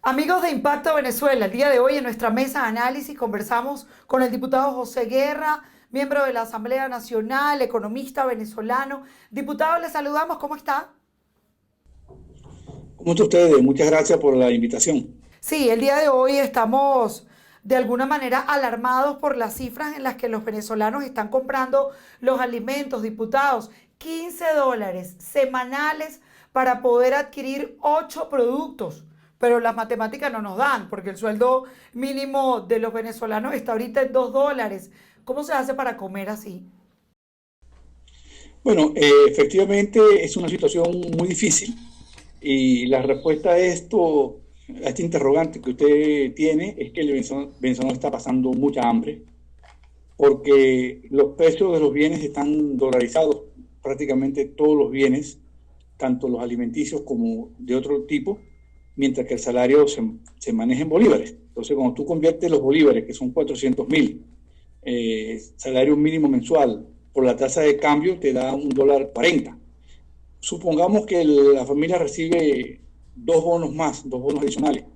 Amigos de Impacto Venezuela, el día de hoy en nuestra mesa de análisis conversamos con el diputado José Guerra, miembro de la Asamblea Nacional, economista venezolano. Diputado, le saludamos, ¿cómo está? ¿Cómo está usted? Muchas gracias por la invitación. Sí, el día de hoy estamos de alguna manera alarmados por las cifras en las que los venezolanos están comprando los alimentos, diputados. $15 semanales para poder adquirir 8 productos. Pero las matemáticas no nos dan, porque el sueldo mínimo de los venezolanos está ahorita en $2. ¿Cómo se hace para comer así? Bueno, efectivamente es una situación muy difícil y la respuesta a este interrogante que usted tiene es que el venezolano está pasando mucha hambre porque los precios de los bienes están dolarizados, prácticamente todos los bienes, tanto los alimenticios como de otro tipo, mientras que el salario se maneja en bolívares. Entonces, cuando tú conviertes los bolívares, que son 400.000, salario mínimo mensual, por la tasa de cambio te da $1.40. Supongamos que la familia recibe dos bonos más, dos bonos adicionales,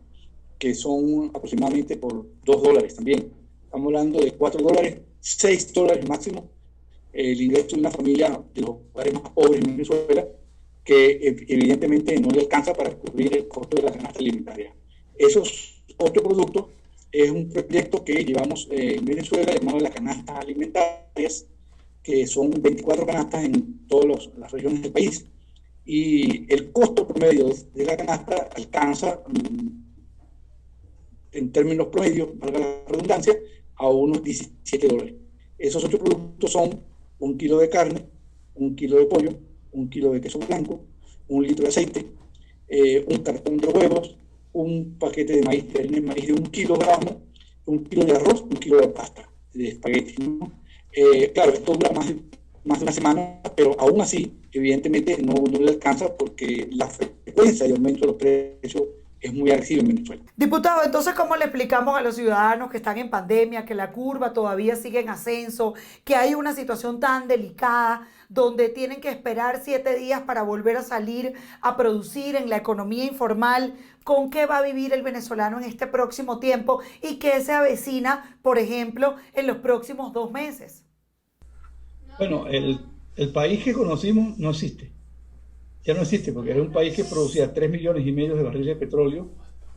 que son aproximadamente por $2 también. Estamos hablando de $4, $6 máximo, el ingreso de una familia de los hogares más pobres en Venezuela, que evidentemente no le alcanza para cubrir el costo de la canasta alimentaria. Esos otros productos es un proyecto que llevamos en Venezuela llamado las canastas alimentarias, que son 24 canastas en todas las regiones del país. Y el costo promedio de la canasta alcanza, en términos promedios, valga la redundancia, a unos $17. Esos otros productos son 1 kilo de carne, 1 kilo de pollo, 1 kilo de queso blanco, 1 litro de aceite, un cartón de huevos, un paquete de maíz, de harina de maíz de 1 kilogramo, 1 kilo de arroz, 1 kilo de pasta, de espagueti, ¿no? Claro, esto dura más de una semana, pero aún así, evidentemente, no le alcanza porque la frecuencia de aumento de los precios es muy agresiva en Venezuela. Diputado, entonces, ¿cómo le explicamos a los ciudadanos que están en pandemia, que la curva todavía sigue en ascenso, que hay una situación tan delicada donde tienen que esperar 7 días para volver a salir a producir en la economía informal? ¿Con qué va a vivir el venezolano en este próximo tiempo y qué se avecina, por ejemplo, en los próximos 2 meses? Bueno, el país que conocimos no existe. Ya no existe porque era un país que producía 3,5 millones de barriles de petróleo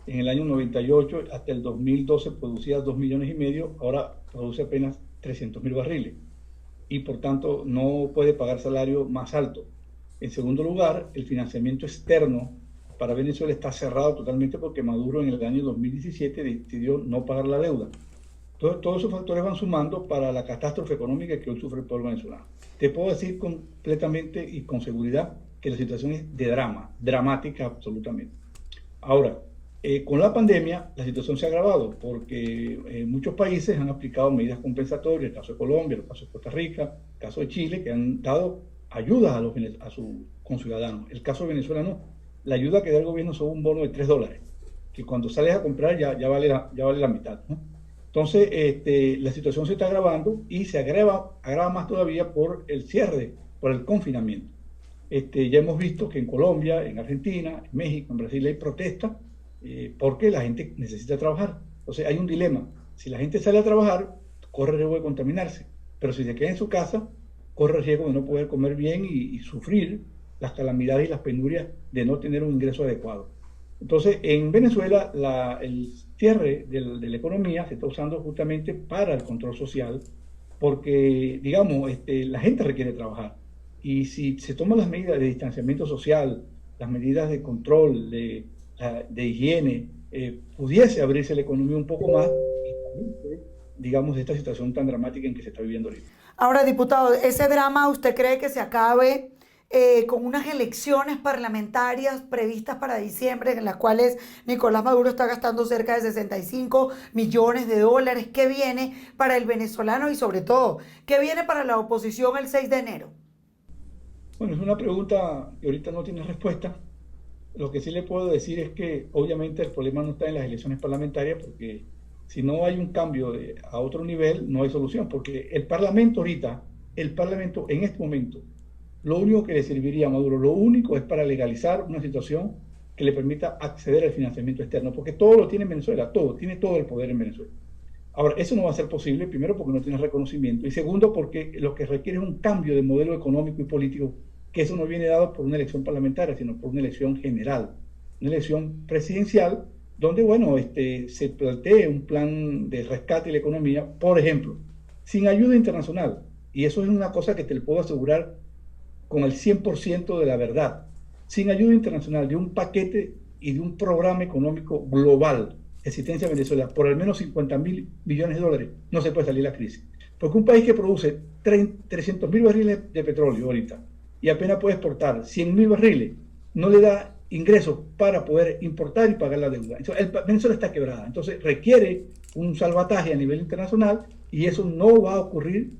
en el año 98, hasta el 2012 producía 2,5 millones, ahora produce apenas 300.000 barriles y por tanto no puede pagar salario más alto. En segundo lugar, el financiamiento externo para Venezuela está cerrado totalmente porque Maduro en el año 2017 decidió no pagar la deuda. Todos esos factores van sumando para la catástrofe económica que hoy sufre el pueblo venezolano. Te puedo decir completamente y con seguridad que la situación es de dramática absolutamente. Ahora, con la pandemia la situación se ha agravado porque muchos países han aplicado medidas compensatorias, el caso de Colombia, el caso de Costa Rica, el caso de Chile, que han dado ayudas a sus conciudadanos. El caso de Venezuela no. La ayuda que da el gobierno son un bono de $3, que cuando sales a comprar ya vale la mitad, ¿no? Entonces, la situación se está agravando y se agrava más todavía por el cierre, por el confinamiento. Ya hemos visto que en Colombia, en Argentina, en México, en Brasil hay protestas porque la gente necesita trabajar. Entonces hay un dilema. Si la gente sale a trabajar, corre el riesgo de contaminarse. Pero si se queda en su casa, corre el riesgo de no poder comer bien y sufrir las calamidades y las penurias de no tener un ingreso adecuado. Entonces, en Venezuela, el cierre de la economía se está usando justamente para el control social, porque, digamos, la gente requiere trabajar. Y si se toman las medidas de distanciamiento social, las medidas de control, de higiene, pudiese abrirse la economía un poco más y salir, digamos, de esta situación tan dramática en que se está viviendo ahorita. Ahora, diputado, ¿ese drama usted cree que se acabe con unas elecciones parlamentarias previstas para diciembre en las cuales Nicolás Maduro está gastando cerca de $65 millones? ¿Qué viene para el venezolano y sobre todo, qué viene para la oposición el 6 de enero? Bueno, es una pregunta que ahorita no tiene respuesta. Lo que sí le puedo decir es que obviamente el problema no está en las elecciones parlamentarias, porque si no hay un cambio a otro nivel, no hay solución, porque el Parlamento ahorita, el Parlamento en este momento, lo único que le serviría a Maduro, lo único es para legalizar una situación que le permita acceder al financiamiento externo, porque todo lo tiene en Venezuela, todo, tiene todo el poder en Venezuela. Ahora, eso no va a ser posible, primero porque no tiene reconocimiento, y segundo porque lo que requiere es un cambio de modelo económico y político, que eso no viene dado por una elección parlamentaria, sino por una elección general, una elección presidencial, donde, bueno, se plantee un plan de rescate de la economía, por ejemplo, sin ayuda internacional, y eso es una cosa que te lo puedo asegurar con el 100% de la verdad, sin ayuda internacional, de un paquete y de un programa económico global, existencia de Venezuela, por al menos 50.000 millones de dólares, no se puede salir de la crisis. Porque un país que produce 300.000 barriles de petróleo ahorita y apenas puede exportar 100.000 barriles, no le da ingresos para poder importar y pagar la deuda. Entonces, Venezuela está quebrada. Entonces requiere un salvataje a nivel internacional y eso no va a ocurrir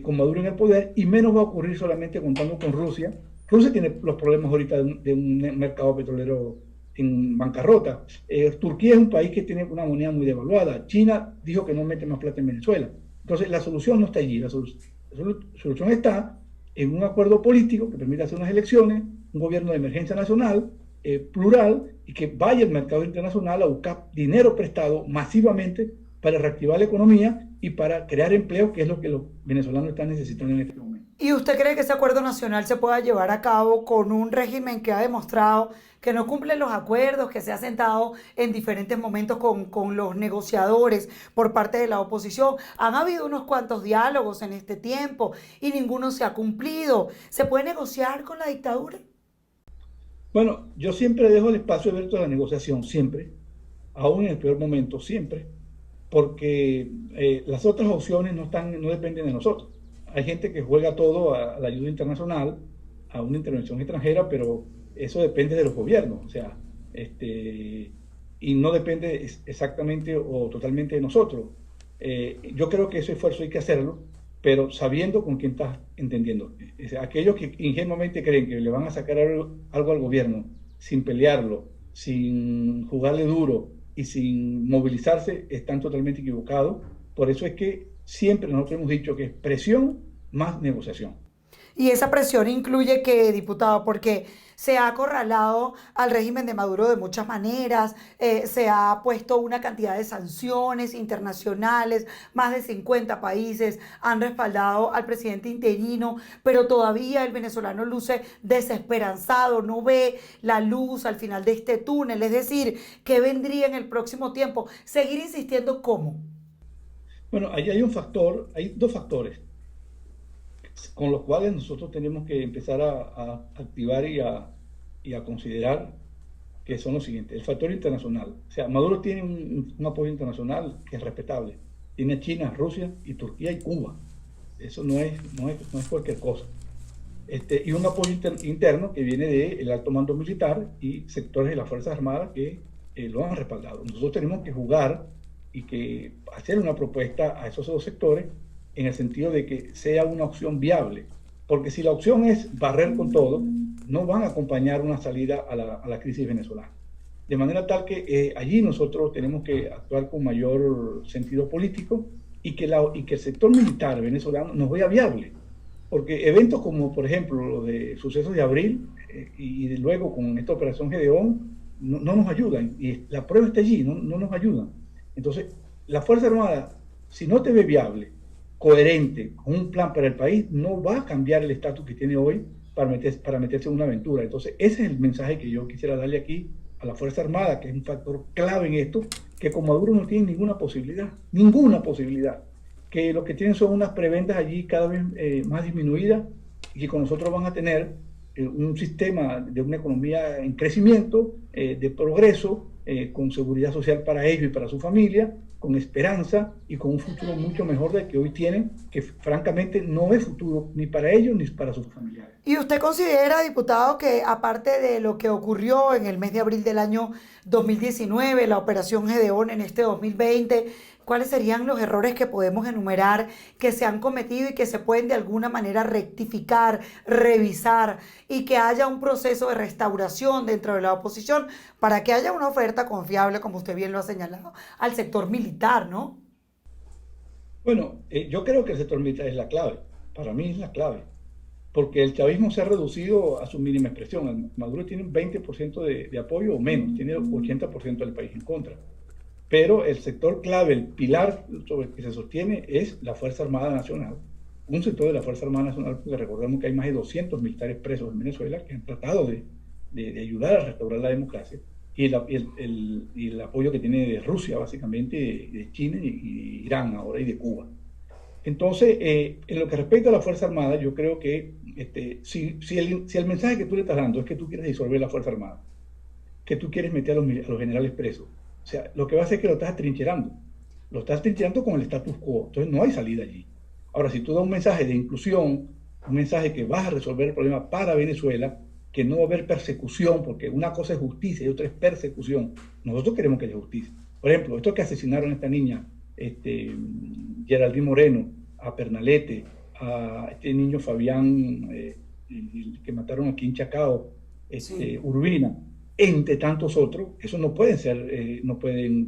con Maduro en el poder y menos va a ocurrir solamente contando con Rusia. Rusia tiene los problemas ahorita de un mercado petrolero en bancarrota. Turquía es un país que tiene una moneda muy devaluada. China dijo que no mete más plata en Venezuela. Entonces la solución no está allí. La solución está en un acuerdo político que permita hacer unas elecciones, un gobierno de emergencia nacional, plural, y que vaya al mercado internacional a buscar dinero prestado masivamente para reactivar la economía y para crear empleo, que es lo que los venezolanos están necesitando en este momento. ¿Y usted cree que ese acuerdo nacional se pueda llevar a cabo con un régimen que ha demostrado que no cumple los acuerdos, que se ha sentado en diferentes momentos con los negociadores por parte de la oposición? Han habido unos cuantos diálogos en este tiempo y ninguno se ha cumplido. ¿Se puede negociar con la dictadura? Bueno, yo siempre dejo el espacio abierto a la negociación, siempre, aún en el peor momento, siempre, porque las otras opciones no dependen de nosotros. Hay gente que juega todo a la ayuda internacional, a una intervención extranjera, pero eso depende de los gobiernos, o sea, y no depende exactamente o totalmente de nosotros. Yo creo que ese esfuerzo hay que hacerlo, pero sabiendo con quién estás entendiendo. O sea, aquellos que ingenuamente creen que le van a sacar algo al gobierno sin pelearlo, sin jugarle duro y sin movilizarse, están totalmente equivocados. Por eso es que siempre nosotros hemos dicho que es presión más negociación. Y esa presión incluye que, diputado, porque se ha acorralado al régimen de Maduro de muchas maneras, se ha puesto una cantidad de sanciones internacionales, más de 50 países han respaldado al presidente interino, pero todavía el venezolano luce desesperanzado, no ve la luz al final de este túnel. Es decir, ¿qué vendría en el próximo tiempo? Seguir insistiendo, ¿cómo? Bueno, ahí hay hay dos factores con los cuales nosotros tenemos que empezar a activar y a considerar, que son los siguientes. El factor internacional. O sea, Maduro tiene un apoyo internacional que es respetable. Tiene a China, Rusia y Turquía y Cuba. Eso no es cualquier cosa. Y un apoyo interno que viene del alto mando militar y sectores de las Fuerzas Armadas que lo han respaldado. Nosotros tenemos que jugar y que hacer una propuesta a esos dos sectores en el sentido de que sea una opción viable, porque si la opción es barrer con todo, no van a acompañar una salida a la crisis venezolana. De manera tal que allí nosotros tenemos que actuar con mayor sentido político y que el sector militar venezolano nos vea viable, porque eventos como, por ejemplo, los de sucesos de abril y luego con esta operación Gedeón no nos ayudan, y la prueba está allí, no nos ayudan. Entonces, la Fuerza Armada, si no te ve viable, coherente, con un plan para el país, no va a cambiar el estatus que tiene hoy para meterse en una aventura. Entonces, ese es el mensaje que yo quisiera darle aquí a la Fuerza Armada, que es un factor clave en esto, que con Maduro no tiene ninguna posibilidad, que lo que tienen son unas preventas allí cada vez más disminuidas y que con nosotros van a tener un sistema de una economía en crecimiento, de progreso, con seguridad social para ellos y para su familia, con esperanza y con un futuro mucho mejor del que hoy tienen, que francamente no es futuro ni para ellos ni para sus familiares. ¿Y usted considera, diputado, que aparte de lo que ocurrió en el mes de abril del año 2019, la operación Gedeón en este 2020, cuáles serían los errores que podemos enumerar que se han cometido y que se pueden de alguna manera rectificar, revisar y que haya un proceso de restauración dentro de la oposición para que haya una oferta confiable, como usted bien lo ha señalado, al sector militar, ¿no? Bueno, yo creo que el sector militar es la clave. Para mí es la clave. porque el chavismo se ha reducido a su mínima expresión. Maduro tiene un 20% de apoyo o menos, tiene 80% del país en contra. Pero el sector clave, el pilar sobre el que se sostiene es la Fuerza Armada Nacional, un sector de la Fuerza Armada Nacional, porque recordemos que hay más de 200 militares presos en Venezuela que han tratado de ayudar a restaurar la democracia, y el apoyo que tiene de Rusia, básicamente, de China y Irán ahora, y de Cuba. Entonces, en lo que respecta a la Fuerza Armada, yo creo que si el mensaje que tú le estás dando es que tú quieres disolver la Fuerza Armada, que tú quieres meter a los generales presos, o sea, lo que va a hacer es que lo estás atrincherando con el status quo, entonces no hay salida allí. Ahora, si tú das un mensaje de inclusión, un mensaje que vas a resolver el problema para Venezuela, que no va a haber persecución, porque una cosa es justicia y otra es persecución. Nosotros queremos que haya justicia. Por ejemplo, esto que asesinaron a esta niña, Geraldine Moreno, a Pernalete, a este niño Fabián, que mataron aquí en Chacao, Sí. Urbina, entre tantos otros, eso no pueden ser,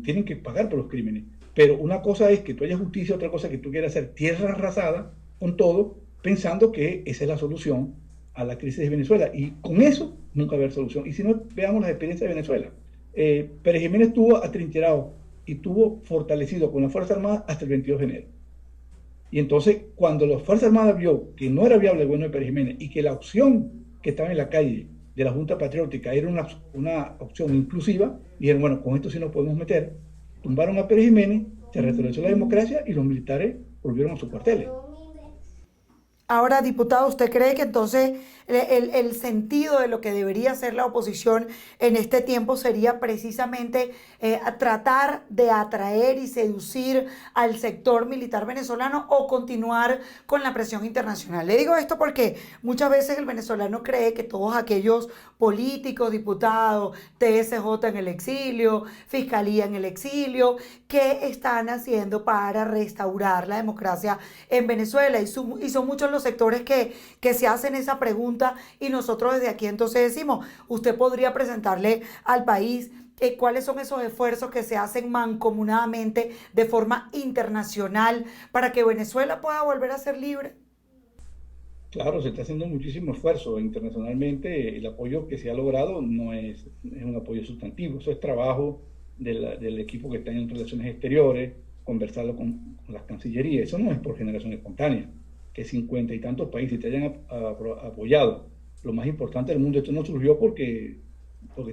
tienen que pagar por los crímenes. Pero una cosa es que tú haya justicia, otra cosa es que tú quieras hacer tierra arrasada con todo, pensando que esa es la solución a la crisis de Venezuela. Y con eso nunca va a haber solución. Y si no, veamos las experiencias de Venezuela. Pérez Jiménez estuvo atrincherado y estuvo fortalecido con la Fuerza Armada hasta el 22 de enero. Y entonces, cuando la Fuerza Armada vio que no era viable el gobierno de Pérez Jiménez y que la opción que estaba en la calle de la Junta Patriótica era una opción inclusiva, dijeron, bueno, con esto sí nos podemos meter. Tumbaron a Pérez Jiménez, se restableció la democracia y los militares volvieron a sus cuarteles. Ahora, diputado, ¿usted cree que entonces el sentido de lo que debería hacer la oposición en este tiempo sería precisamente tratar de atraer y seducir al sector militar venezolano o continuar con la presión internacional? Le digo esto porque muchas veces el venezolano cree que todos aquellos políticos, diputados, TSJ en el exilio, Fiscalía en el exilio, ¿qué están haciendo para restaurar la democracia en Venezuela? Y son muchos los sectores que se hacen esa pregunta, y nosotros desde aquí entonces decimos, usted podría presentarle al país cuáles son esos esfuerzos que se hacen mancomunadamente de forma internacional para que Venezuela pueda volver a ser libre. Claro, se está haciendo muchísimo esfuerzo internacionalmente. El apoyo que se ha logrado no es un apoyo sustantivo, eso es trabajo del equipo que está en relaciones exteriores, conversarlo con las cancillerías. Eso no es por generación espontánea, que 50 y tantos países te hayan apoyado. Lo más importante del mundo, esto no surgió porque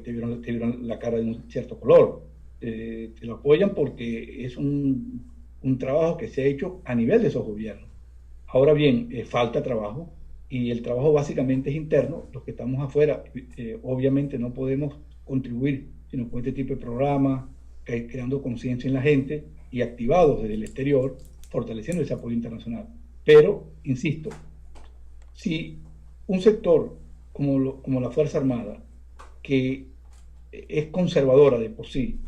te vieron la cara de un cierto color. Te lo apoyan porque es un trabajo que se ha hecho a nivel de esos gobiernos. Ahora bien, falta trabajo, y el trabajo básicamente es interno. Los que estamos afuera, obviamente no podemos contribuir sino con este tipo de programas, creando conciencia en la gente y activados desde el exterior, fortaleciendo ese apoyo internacional. Pero, insisto, si un sector como la Fuerza Armada, que es conservadora de por sí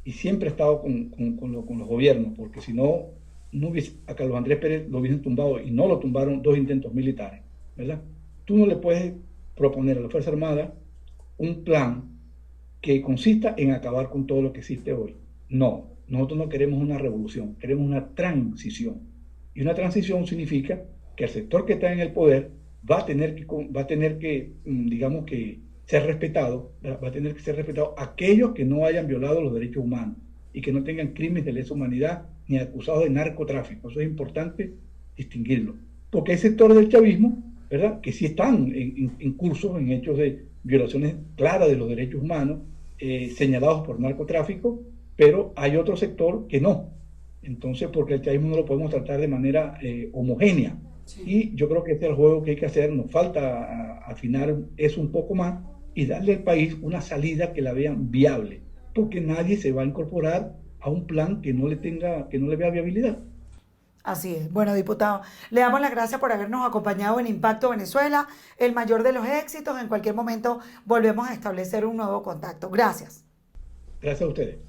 y siempre ha estado con los gobiernos, porque si no, no hubiese, a Carlos Andrés Pérez lo hubiesen tumbado, y no lo tumbaron 2 intentos militares, ¿verdad? Tú no le puedes proponer a la Fuerza Armada un plan que consista en acabar con todo lo que existe hoy. No, nosotros no queremos una revolución, queremos una transición. Y una transición significa que el sector que está en el poder va a tener que digamos que ser respetado, va a tener que ser respetado aquellos que no hayan violado los derechos humanos y que no tengan crímenes de lesa humanidad ni acusados de narcotráfico. Eso es importante distinguirlo. Porque hay sectores del chavismo, ¿verdad?, que sí están en curso, en hechos de violaciones claras de los derechos humanos, señalados por narcotráfico, pero hay otro sector que no. Entonces, porque el chavismo no lo podemos tratar de manera homogénea. Sí. Y yo creo que este es el juego que hay que hacer. Nos falta afinar eso un poco más y darle al país una salida que la vean viable, porque nadie se va a incorporar a un plan que no le vea viabilidad. Así es. Bueno, diputado, le damos las gracias por habernos acompañado en Impacto Venezuela, el mayor de los éxitos. En cualquier momento volvemos a establecer un nuevo contacto. Gracias. Gracias a ustedes.